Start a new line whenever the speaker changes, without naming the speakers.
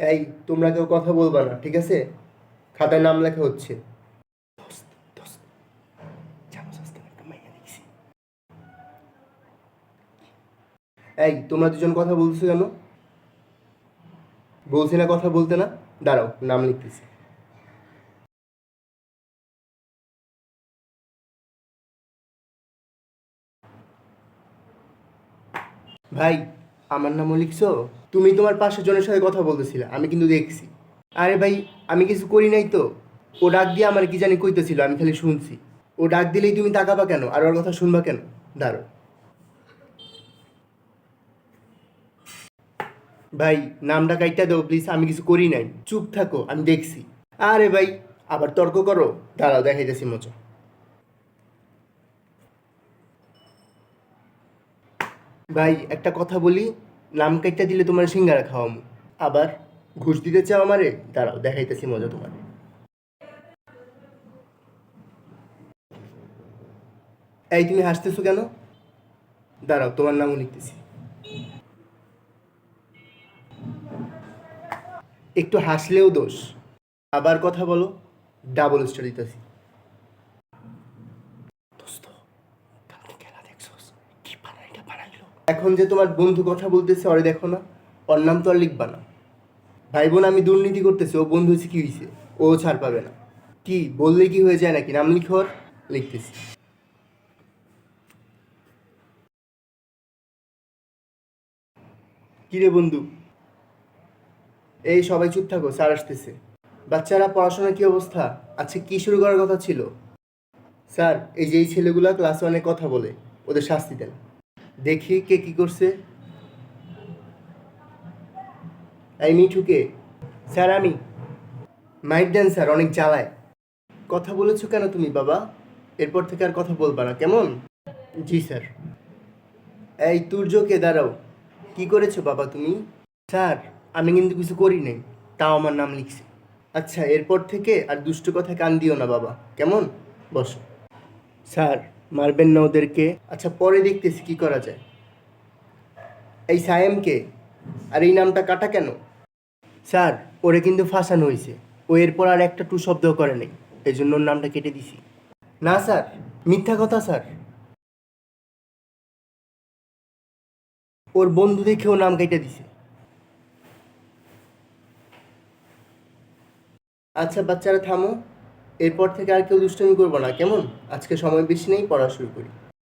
এই, তোমরা কেউ কথা বলবা না, ঠিক আছে? খাতায় নাম লেখা হচ্ছে। দোস্ত, দোস্ত, জানোস আজকে আমি একটা মাইয়া দেখছি। এই, তোমরা দুজন কথা বলছো কেন? বলছি না কথা বলতে না? দাঁড়াও, নাম লিখতেছি। ভাই, আমার নামও লিখছো? তুমি তোমার পাশের জনের সাথে কথা বলতেছিলে, আমি কিন্তু দেখছি। আরে ভাই, আমি কিছু করি নাই তো। ও ডাক দিয়ে আমার কি জানি কইতেছিল, আমি খালি শুনছি। ও ডাক দিলেই তুমি তাকাবা কেন আর ওর কথা শুনবা কেন? দাঁড়াও। ভাই, নামটা কাইটা দাও প্লিজ, আমি কিছু করি নাই। চুপ থাকো, আমি দেখছি। আরে ভাই, আবার তর্ক করো। দাঁড়াও, দেখাইতেছি মজা। ভাই, একটা কথা বলি, নাম কাইটা দিলে তোমার সিঙ্গারা খাওয়ামু। আবার ঘুষ দিতে চাও আমারে? দাঁড়াও, দেখাইতেছি মজা তোমার। এই, তুমি হাসতেছো কেন? দাঁড়াও, তোমার নামও লিখতেছি। একটু হাসলেও দোষ। আবার কথা বলো। ডাবল স্টার দিতেছি। দোস্ত, কালকে খেলা দেখছোস? কি বানাইটা বানাইলো। এখন যে তোমার বন্ধু কথা বলতেছে, ওরে দেখো না? ওর নাম তো আর লিখবা না। ভাই বোন, আমি দুর্নীতি করতেছি, ও বন্ধু হয়েছে, কি হয়েছে? ও ছাড় পাবে না। কি বললে কি হয়ে যায় নাকি? নাম লিখো ওর। লিখতেছি। কি রে বন্ধু? এই, সবাই চুপ থাকো, স্যার আসতেছে। বাচ্চারা, পড়াশোনার কি অবস্থা? আচ্ছা, কি শুরু করার কথা ছিল? স্যার, এই যে এই ছেলেগুলা ক্লাসে অনেক কথা বলে, ওদের শাস্তি দেন। দেখি কে কি করছে। এই মিঠুকে। স্যার, আমি। মাইট দেন স্যার, অনেক জ্বালায়। কথা বলেছো কেন তুমি বাবা? এরপর থেকে আর কথা বলবা না, কেমন? জি স্যার। এই তুর্যকে, দাঁড়াও। কি করেছো বাবা তুমি? স্যার, আমি কিন্তু কিছু করি নাই, তাও আমার নাম লিখছে। আচ্ছা, এরপর থেকে আর দুষ্ট কথা কান দিও না বাবা, কেমন? বসো। স্যার, মারবেন না ওদেরকে। আচ্ছা, পরে দেখতেছি কি করা যায়। এই সায়েমকে। আর এই নামটা কাটা কেন? স্যার, ওরে কিন্তু ফাঁসানো হয়েছে। ও এরপর আর একটা টু শব্দ করে নাই, এই জন্য ওর নামটা কেটে দিছি। না স্যার, মিথ্যা কথা স্যার। ওর বন্ধু দেখে ও নাম কেটে দিছে। আচ্ছা বাচ্চারা, থামো। এরপর থেকে আর কেউ দুষ্টামি করবো না, কেমন? আজকে সময় বেশি নেই, পড়া শুরু করি।